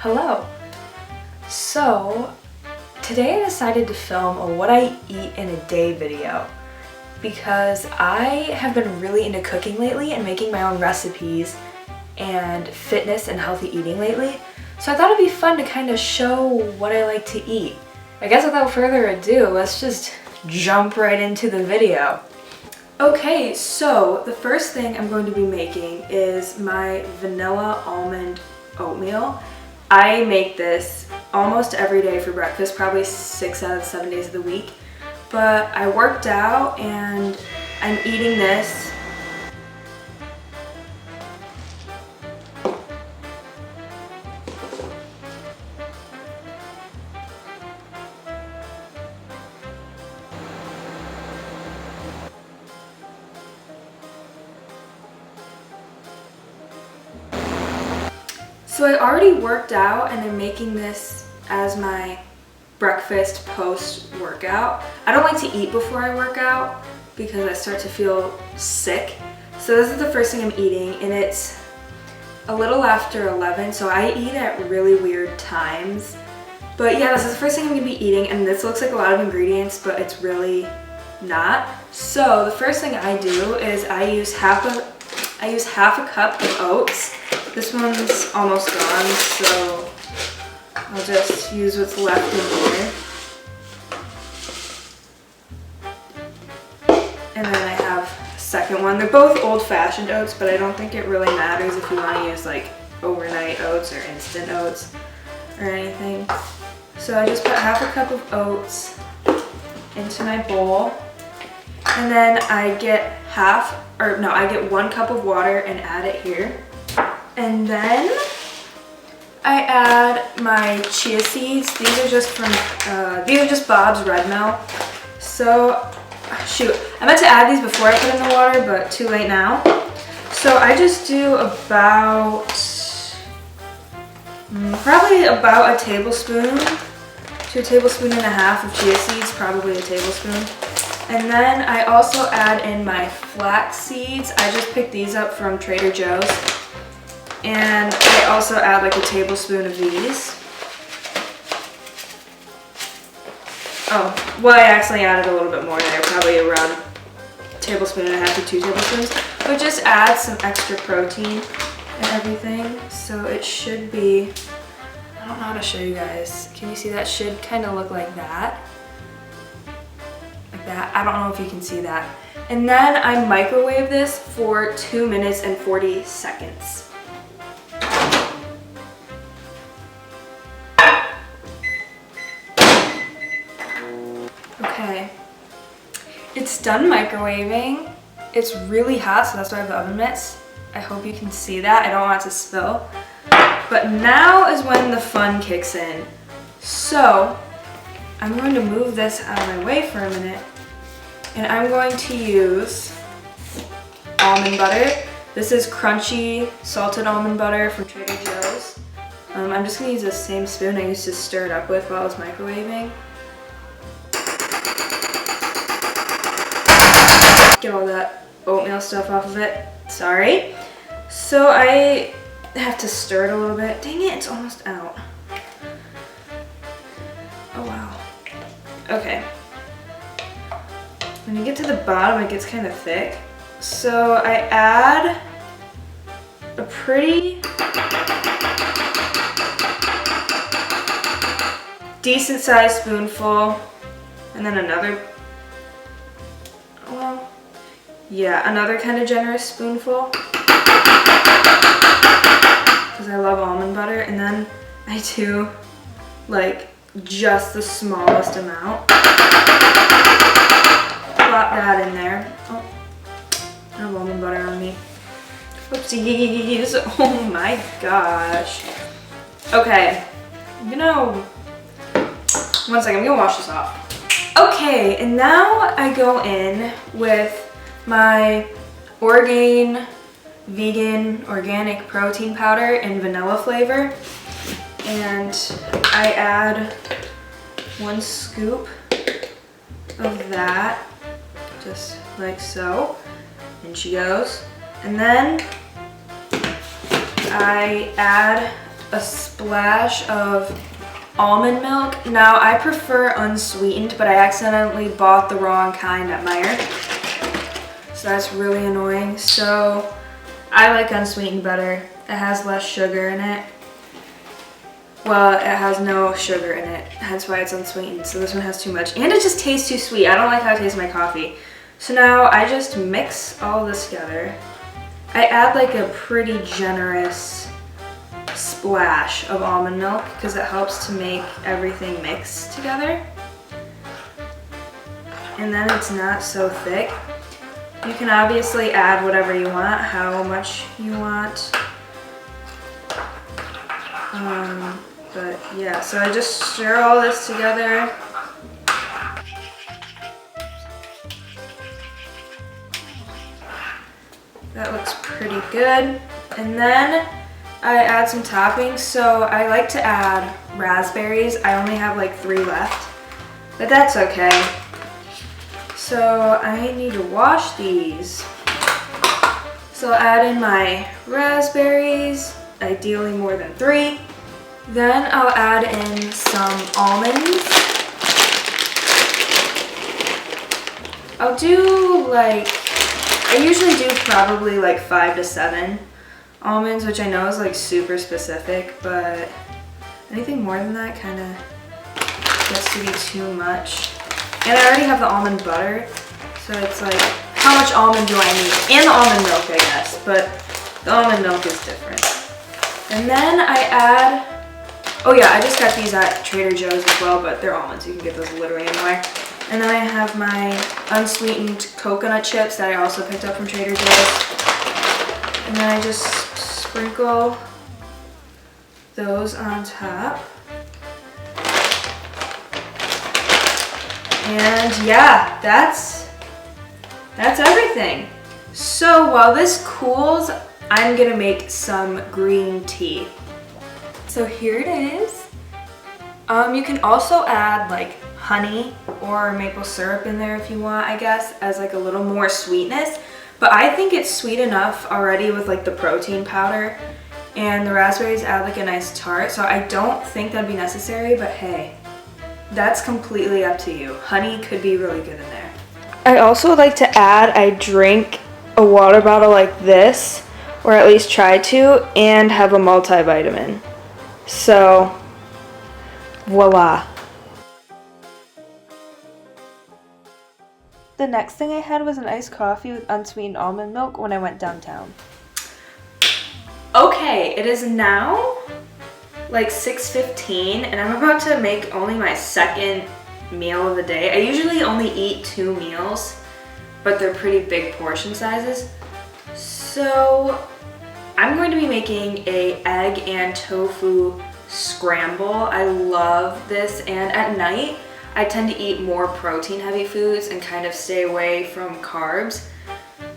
Hello. So today I decided to film a what I eat in a day video because I have been really into cooking lately and making my own recipes and fitness and healthy eating lately. So I thought it'd be fun to kind of show what I like to eat. I guess without further ado, let's just jump right into the video. Okay, so the first thing I'm going to be making is my vanilla almond oatmeal. I make this almost every day for breakfast, probably 6 out of 7 days of the week. But I worked out and I'm eating this. So I already worked out and I'm making this as my breakfast post-workout. I don't like to eat before I work out because I start to feel sick. So this is the first thing I'm eating and it's a little after 11, so I eat at really weird times. But yeah, this is the first thing I'm gonna be eating, and this looks like a lot of ingredients, but it's really not. So the first thing I do is I use half a cup of oats. This one's almost gone, so I'll just use what's left in here. And then I have a second one. They're both old-fashioned oats, but I don't think it really matters if you want to use like overnight oats or instant oats or anything. So I just put half a cup of oats into my bowl. And then I get 1 cup of water and add it here. And then I add my chia seeds. These are just Bob's Red Mill. So, shoot, I meant to add these before I put in the water, but too late now. So I just do probably about a tablespoon to a tablespoon and a half of chia seeds, probably a tablespoon. And then I also add in my flax seeds. I just picked these up from Trader Joe's. And I also add like a tablespoon of these. Oh, well, I actually added a little bit more there, probably around a tablespoon and a half to 2 tablespoons. But just add some extra protein and everything. So it should be, I don't know how to show you guys. Can you see that? Should kind of look like that. Like that. I don't know if you can see that. And then I microwave this for 2 minutes and 40 seconds. Okay, it's done microwaving. It's really hot, so that's why I have the oven mitts. I hope you can see that. I don't want it to spill. But now is when the fun kicks in. So, I'm going to move this out of my way for a minute. And I'm going to use almond butter. This is crunchy salted almond butter from Trader Joe's. I'm just going to use the same spoon I used to stir it up with while I was microwaving. Get all that oatmeal stuff off of it. Sorry. So I have to stir it a little bit. Dang it, it's almost out. Oh wow. Okay. When you get to the bottom, it gets kind of thick. So I add a pretty decent sized spoonful, and then another kind of generous spoonful because I love almond butter. And then I do like just the smallest amount. Plop that in there. Oh, I have almond butter on me. Whoopsies. Oh my gosh. Okay, one second, I'm gonna wash this off. Okay, and now I go in with my Orgain vegan organic protein powder in vanilla flavor, and I add 1 scoop of that, just like so. In she goes. And then I add a splash of almond milk. Now I prefer unsweetened, but I accidentally bought the wrong kind at Meijer. So that's really annoying. So I like unsweetened better. It has less sugar in it. Well, it has no sugar in it. That's why it's unsweetened. So this one has too much. And it just tastes too sweet. I don't like how it tastes in my coffee. So now I just mix all this together. I add like a pretty generous splash of almond milk because it helps to make everything mix together. And then it's not so thick. You can obviously add whatever you want, how much you want. But yeah, so I just stir all this together. That looks pretty good. And then I add some toppings. So I like to add raspberries. I only have like 3 left, but that's okay. So I need to wash these. So I'll add in my raspberries, ideally more than 3. Then I'll add in some almonds. I'll do like, I usually do probably like 5 to 7 almonds, which I know is like super specific, but anything more than that kind of gets to be too much. And I already have the almond butter, so it's like, how much almond do I need? And the almond milk, I guess, but the almond milk is different. And then I add, oh yeah, I just got these at Trader Joe's as well, but they're almonds, you can get those literally anywhere. And then I have my unsweetened coconut chips that I also picked up from Trader Joe's. And then I just sprinkle those on top. And yeah, that's everything. So while this cools, I'm gonna make some green tea. So here it is. You can also add like honey or maple syrup in there if you want, I guess, as like a little more sweetness. But I think it's sweet enough already with like the protein powder, and the raspberries add like a nice tart. So I don't think that'd be necessary, but hey, that's completely up to you. Honey could be really good in there. I also like to add, I drink a water bottle like this, or at least try to, and have a multivitamin. So, voila. The next thing I had was an iced coffee with unsweetened almond milk when I went downtown. Okay, it is now like 6:15 and I'm about to make only my second meal of the day. I usually only eat 2 meals, but they're pretty big portion sizes. So I'm going to be making a egg and tofu scramble. I love this, and at night I tend to eat more protein heavy foods and kind of stay away from carbs.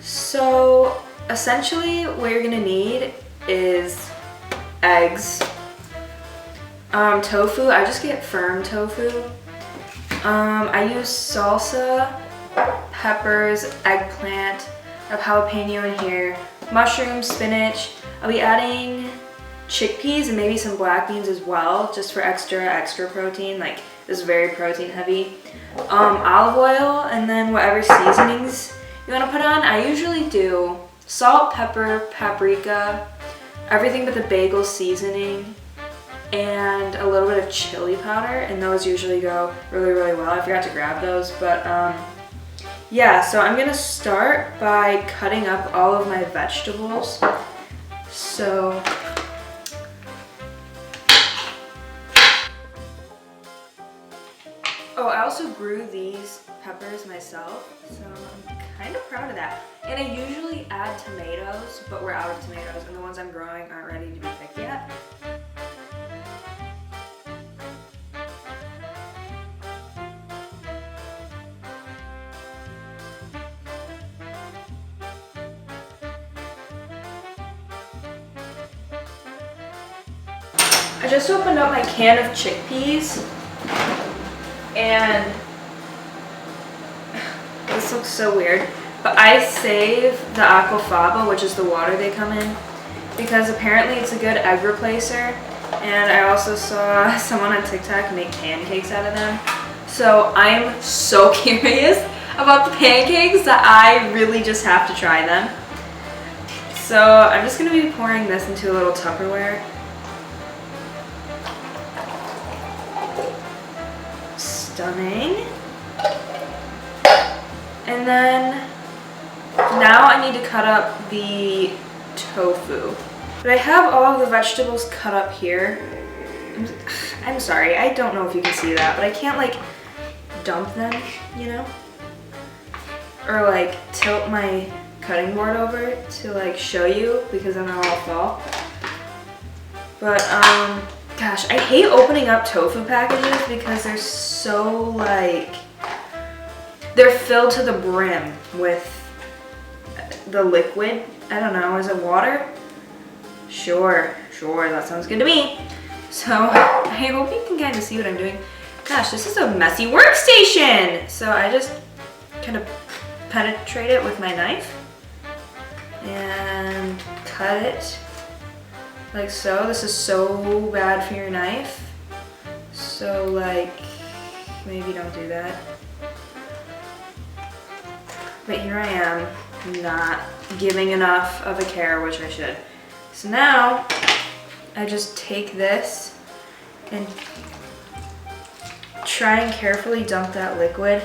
So essentially what you're gonna need is eggs, tofu. I just get firm tofu. I use salsa, peppers, eggplant, I have jalapeno in here, mushrooms, spinach. I'll be adding chickpeas and maybe some black beans as well, just for extra protein. Like, this is very protein heavy. Olive oil, and then whatever seasonings you want to put on. I usually do salt, pepper, paprika, everything but the bagel seasoning, and a little bit of chili powder, and those usually go really well. I forgot to grab those, but yeah, so I'm gonna start by cutting up all of my vegetables. So oh, I also grew these peppers myself, so I'm kind of proud of that. And I usually add tomatoes, but we're out of tomatoes, and the ones I'm growing aren't ready to be picked yet. I just opened up my can of chickpeas, and this looks so weird, but I save the aquafaba, which is the water they come in, because apparently it's a good egg replacer, And I also saw someone on TikTok make pancakes out of them. So I'm so curious about the pancakes that I really just have to try them. So I'm just gonna be pouring this into a little Tupperware. Stunning. And then now I need to cut up the tofu. But I have all of the vegetables cut up here. I'm sorry, I don't know if you can see that, but I can't like dump them, you know? Or like tilt my cutting board over to like show you because then they'll all fall. But gosh, I hate opening up tofu packages because they're so like, they're filled to the brim with the liquid. I don't know, is it water? Sure, that sounds good to me. So I hope you can kind of see what I'm doing. Gosh, this is a messy workstation. So I just kind of penetrate it with my knife and cut it like so. This is so bad for your knife. So like, maybe don't do that. But here I am, not giving enough of a care, which I should. So now, I just take this and try and carefully dump that liquid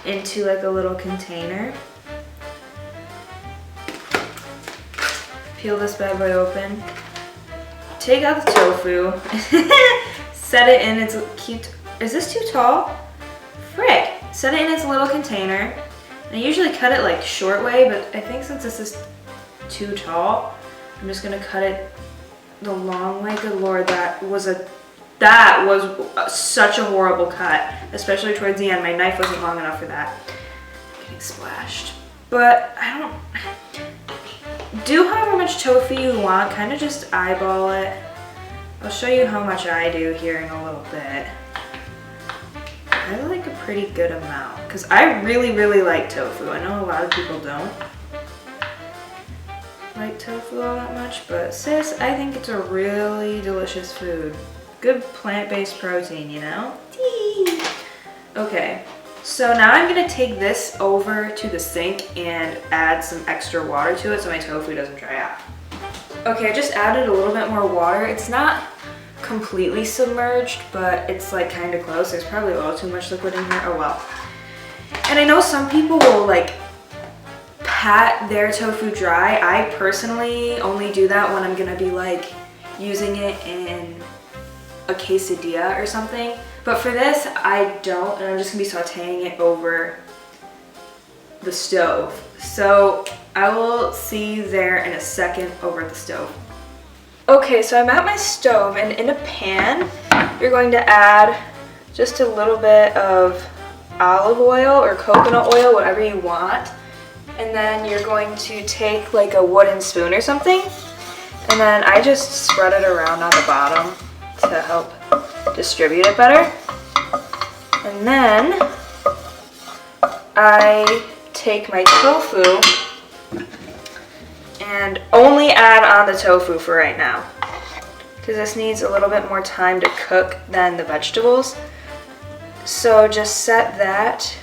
into like a little container. Peel this bad boy open. Take out the tofu. Set it in its cute, is this too tall? Frick. Set it in its little container. And I usually cut it like short way, but I think since this is too tall, I'm just gonna cut it the long way. Good Lord, that was such a horrible cut, especially towards the end. My knife wasn't long enough for that. I'm getting splashed. But I don't, do however much tofu you want, kind of just eyeball it. I'll show you how much I do here in a little bit. I like a pretty good amount because I really like tofu. I know a lot of people don't like tofu all that much, but sis, I think it's a really delicious food. Good plant-based protein, you know? Okay, so now I'm gonna take this over to the sink and add some extra water to it so my tofu doesn't dry out. Okay, I just added a little bit more water. It's not completely submerged, but it's like kind of close. There's probably a little too much liquid in here. Oh well. And I know some people will like pat their tofu dry. I personally only do that when I'm gonna be like using it in a quesadilla or something. But for this, I don't, and I'm just gonna be sauteing it over the stove. So I will see you there in a second over at the stove. Okay, so I'm at my stove, and in a pan, you're going to add just a little bit of olive oil or coconut oil, whatever you want. And then you're going to take like a wooden spoon or something, and then I just spread it around on the bottom to help distribute it better. And then I take my tofu and only add on the tofu for right now, because this needs a little bit more time to cook than the vegetables. So just set that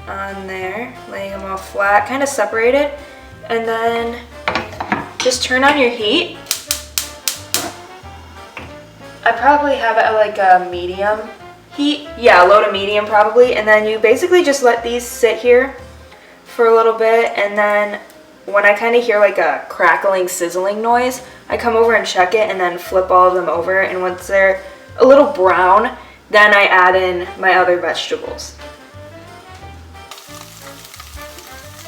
on there, laying them all flat, kind of separated, and then just turn on your heat. I probably have it at like a medium heat. Yeah, low to medium probably. And then you basically just let these sit here for a little bit, and then when I kind of hear like a crackling, sizzling noise, I come over and check it and then flip all of them over, and once they're a little brown, then I add in my other vegetables.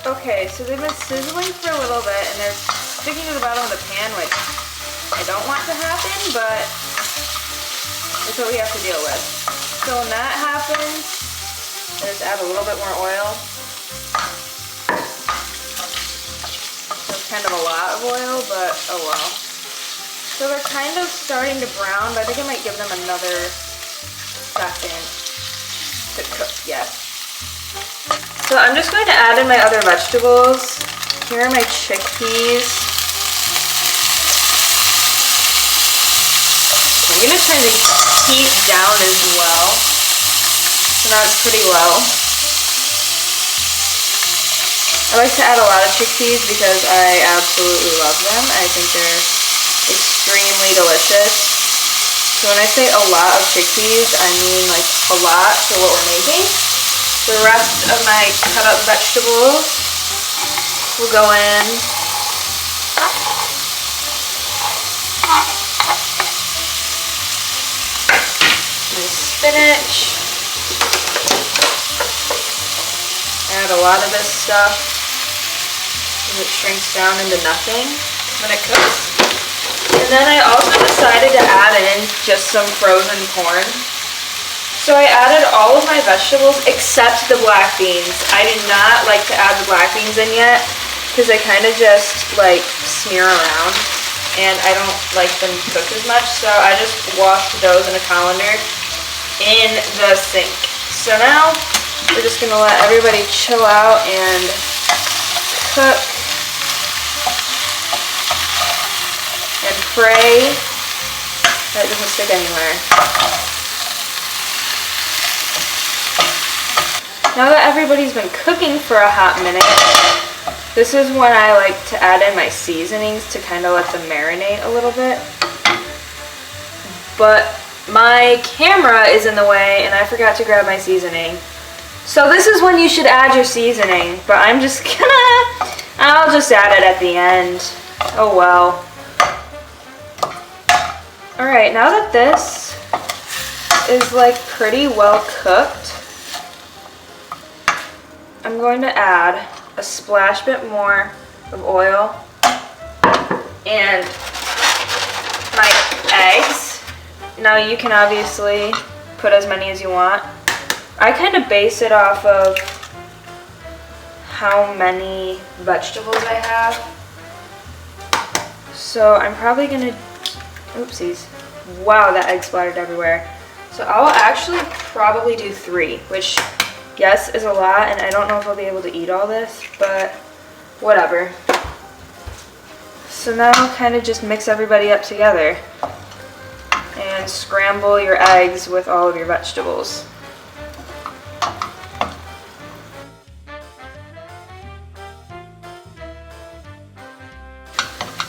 Okay, so they've been sizzling for a little bit and they're sticking to the bottom of the pan, which I don't want to happen, but that's what we have to deal with. So when that happens, I just add a little bit more oil. That's kind of a lot of oil, but oh well. So they're kind of starting to brown, but I think I might give them another second to cook yet. So I'm just going to add in my other vegetables. Here are my chickpeas. I'm gonna turn the heat down as well. So now it's pretty low. I like to add a lot of chickpeas because I absolutely love them. I think they're extremely delicious. So when I say a lot of chickpeas, I mean like a lot for what we're making. The rest of my cut up vegetables will go in. My spinach. Add a lot of this stuff. It shrinks down into nothing when it cooks. And then I also decided to add in just some frozen corn. So I added all of my vegetables except the black beans. I did not like to add the black beans in yet because they kind of just like smear around and I don't like them cooked as much. So I just washed those in a colander in the sink. So now we're just gonna let everybody chill out and cook. And pray that it doesn't stick anywhere. Now that everybody's been cooking for a hot minute, this is when I like to add in my seasonings to kind of let them marinate a little bit. But my camera is in the way and I forgot to grab my seasoning. So this is when you should add your seasoning, but I'll just add it at the end. Oh well. Alright, now that this is like pretty well cooked, I'm going to add a splash bit more of oil and my eggs. Now you can obviously put as many as you want. I kind of base it off of how many vegetables I have. So I'm probably going to oopsies. Wow, that egg splattered everywhere. So I'll actually probably do 3, which, yes, is a lot, and I don't know if I'll be able to eat all this, but whatever. So now kind of just mix everybody up together and scramble your eggs with all of your vegetables.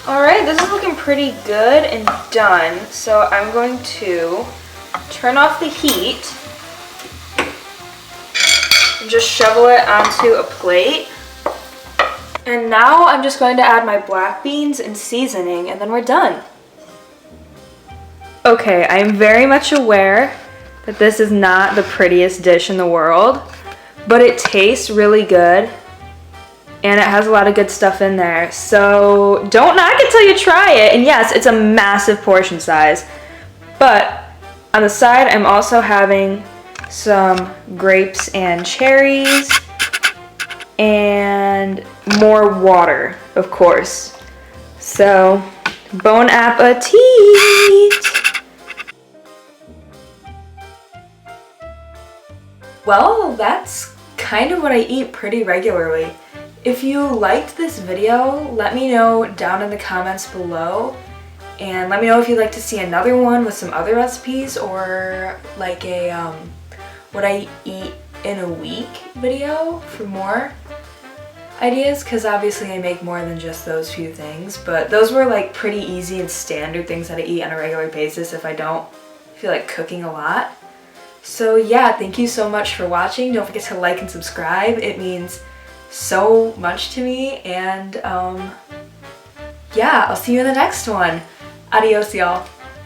Alright, this is looking pretty good and done, so I'm going to turn off the heat and just shovel it onto a plate. And now I'm just going to add my black beans and seasoning and then we're done. Okay, I'm very much aware that this is not the prettiest dish in the world, but it tastes really good. And it has a lot of good stuff in there. So don't knock it till you try it. And yes, it's a massive portion size. But on the side, I'm also having some grapes and cherries and more water, of course. So bon appetit! Well, that's kind of what I eat pretty regularly. If you liked this video, let me know down in the comments below, and let me know if you'd like to see another one with some other recipes or like a what I eat in a week video for more ideas, because obviously I make more than just those few things, but those were like pretty easy and standard things that I eat on a regular basis if I don't feel like cooking a lot. So yeah, thank you so much for watching. Don't forget to like and subscribe. It means so much to me, and yeah, I'll see you in the next one. Adios, y'all.